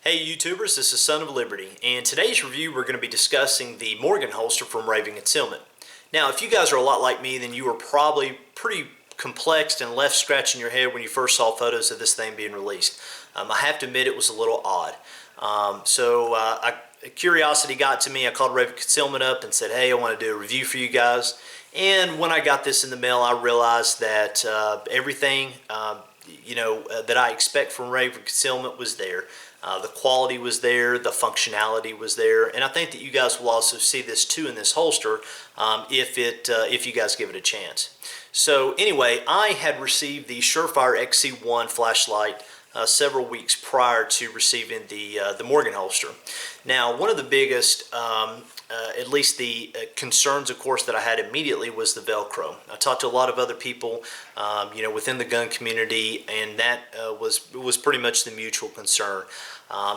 Hey YouTubers, this is Son of Liberty, and today's review we're going to be discussing the Morrigan holster from Raven Concealment. Now, if you guys are a lot like me, then you were probably pretty complexed and left scratching your head when you first saw photos of this thing being released. I have to admit it was a little odd. Curiosity got to me. I called Raven Concealment up and said, hey, I want to do a review for you guys. And when I got this in the mail, I realized that everything that I expect from Raven Concealment was there. The quality was there, the functionality was there, and I think that you guys will also see this too in this holster if you guys give it a chance. So anyway, I had received the Surefire XC1 flashlight several weeks prior to receiving the Morrigan holster. Now, one of the biggest, at least the concerns, of course, that I had immediately was the Velcro. I talked to a lot of other people, within the gun community, and that was pretty much the mutual concern.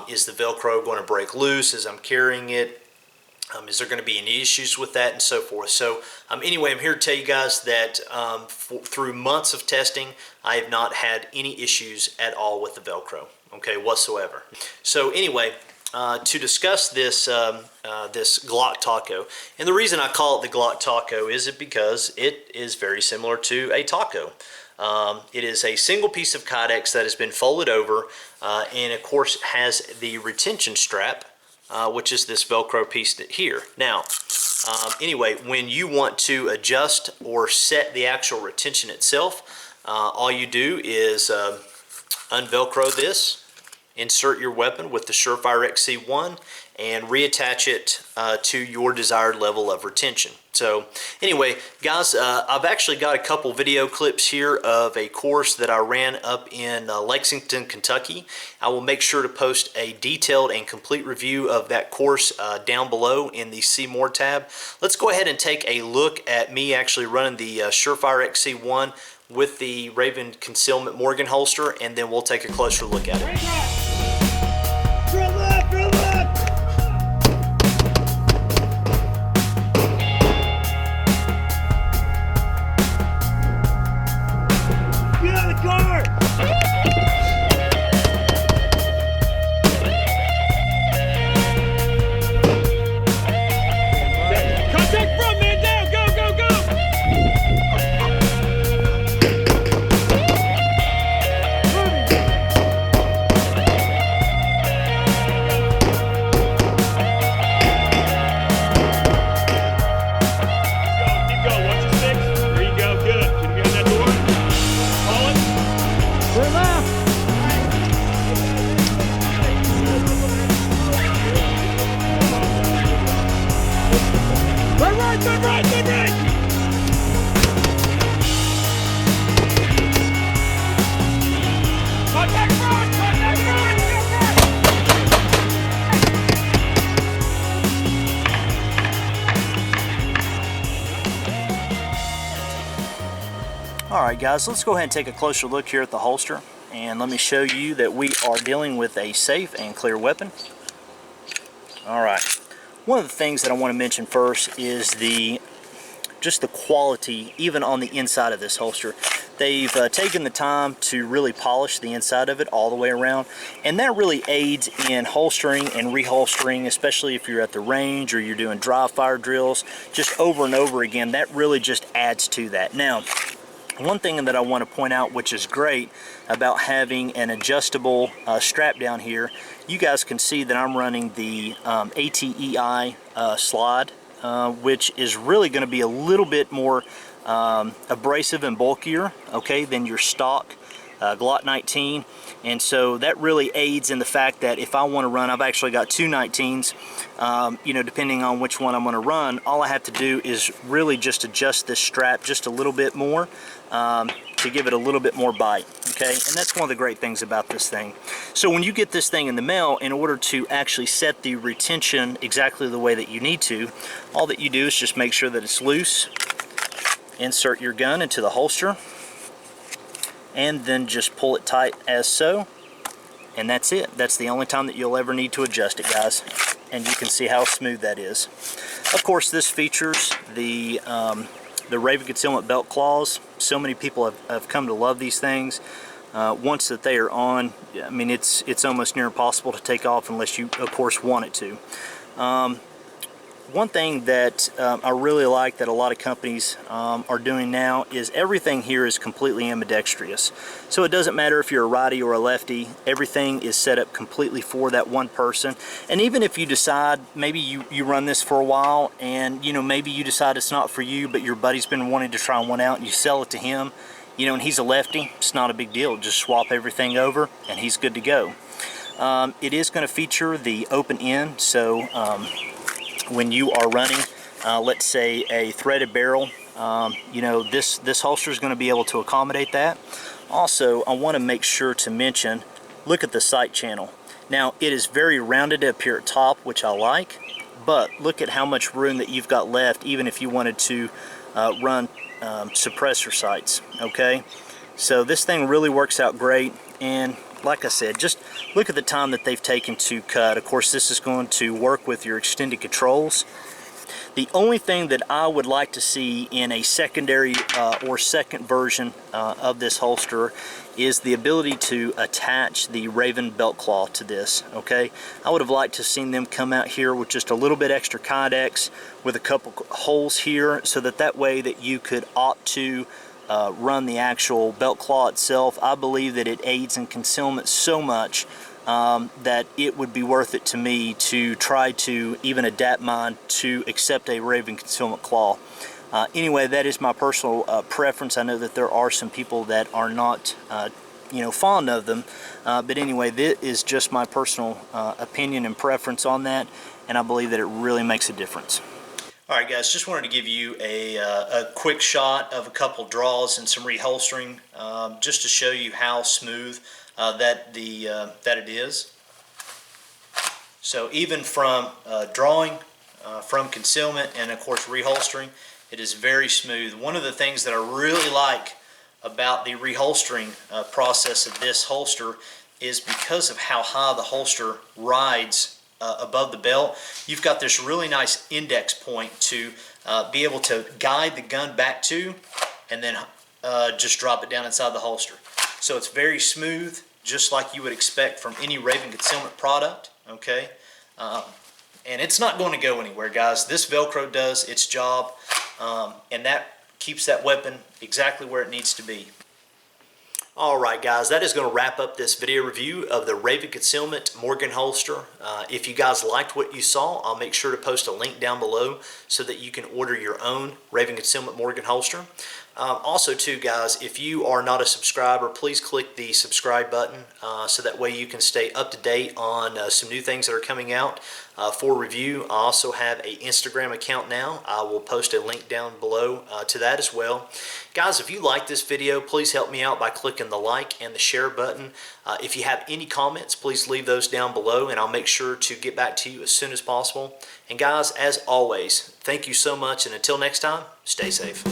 Is the Velcro going to break loose as I'm carrying it? Is there going to be any issues with that, and so forth? So anyway, I'm here to tell you guys that through months of testing, I have not had any issues at all with the Velcro, okay, whatsoever. So anyway, to discuss this this Glock Taco, and the reason I call it the Glock Taco is because it is very similar to a taco. It is a single piece of Kydex that has been folded over, and of course has the retention strap, which is this Velcro piece here. Now, anyway, when you want to adjust or set the actual retention itself, all you do is unvelcro this, insert your weapon with the Surefire XC1, and reattach it to your desired level of retention. So anyway, guys, I've actually got a couple video clips here of a course that I ran up in Lexington, Kentucky. I will make sure to post a detailed and complete review of that course down below in the See More tab. Let's go ahead and take a look at me actually running the Surefire XC1 with the Raven Concealment Morrigan holster, and then we'll take a closer look at it. Alright guys, let's go ahead and take a closer look here at the holster, and let me show you that we are dealing with a safe and clear weapon. Alright, one of the things that I want to mention first is just the quality even on the inside of this holster. They've taken the time to really polish the inside of it all the way around, and that really aids in holstering and reholstering, especially if you're at the range or you're doing dry fire drills just over and over again. That really just adds to that. Now, one thing that I want to point out, which is great about having an adjustable strap down here, you guys can see that I'm running the ATEI slide, which is really going to be a little bit more abrasive and bulkier, okay, than your stock Glock 19, and so that really aids in the fact that if I want to run, I've actually got two 19s, depending on which one I'm going to run, all I have to do is really just adjust this strap just a little bit more to give it a little bit more bite, okay, and that's one of the great things about this thing. So when you get this thing in the mail, in order to actually set the retention exactly the way that you need to, all that you do is just make sure that it's loose, insert your gun into the holster, and then just pull it tight as so, and that's it. That's the only time that you'll ever need to adjust it, guys, and you can see how smooth that is. Of course, this features the Raven Concealment belt claws. So many people have come to love these things. once that they are on, I mean, it's almost near impossible to take off unless you, of course, want it to. One thing that I really like that a lot of companies are doing now is everything here is completely ambidextrous. So it doesn't matter if you're a righty or a lefty, everything is set up completely for that one person. And even if you decide, maybe you run this for a while and maybe you decide it's not for you, but your buddy's been wanting to try one out and you sell it to him, and he's a lefty, it's not a big deal. Just swap everything over and he's good to go. It is going to feature the open end, so when you are running, let's say, a threaded barrel, this holster is going to be able to accommodate that. Also, I want to make sure to mention, look at the sight channel. Now, it is very rounded up here at top, which I like, but look at how much room that you've got left, even if you wanted to run suppressor sights, okay? So this thing really works out great, and like I said, just look at the time that they've taken to cut. Of course, this is going to work with your extended controls. The only thing that I would like to see in a secondary or second version of this holster is the ability to attach the Raven belt cloth to this, okay? I would have liked to have seen them come out here with just a little bit extra Kydex with a couple holes here, so that way that you could opt to run the actual belt claw itself. I believe that it aids in concealment so much that it would be worth it to me to try to even adapt mine to accept a Raven concealment claw. Anyway, that is my personal preference. I know that there are some people that are not fond of them, but anyway, this is just my personal opinion and preference on that, and I believe that it really makes a difference. Alright guys, just wanted to give you a quick shot of a couple draws and some reholstering, just to show you how smooth that it is. So even from drawing, from concealment, and of course reholstering, it is very smooth. One of the things that I really like about the reholstering process of this holster is because of how high the holster rides above the belt. You've got this really nice index point to be able to guide the gun back to, and then just drop it down inside the holster. So it's very smooth, just like you would expect from any Raven concealment product, okay? And it's not going to go anywhere, guys. This Velcro does its job, and that keeps that weapon exactly where it needs to be. Alright guys, that is going to wrap up this video review of the Raven Concealment Morrigan holster. If you guys liked what you saw, I'll make sure to post a link down below so that you can order your own Raven Concealment Morrigan holster. Also too guys, if you are not a subscriber, please click the subscribe button so that way you can stay up to date on some new things that are coming out for review. I also have an Instagram account now. I will post a link down below to that as well. Guys, if you like this video, please help me out by clicking the like and the share button. If you have any comments, please leave those down below and I'll make sure to get back to you as soon as possible. And guys, as always, thank you so much, and until next time, stay safe.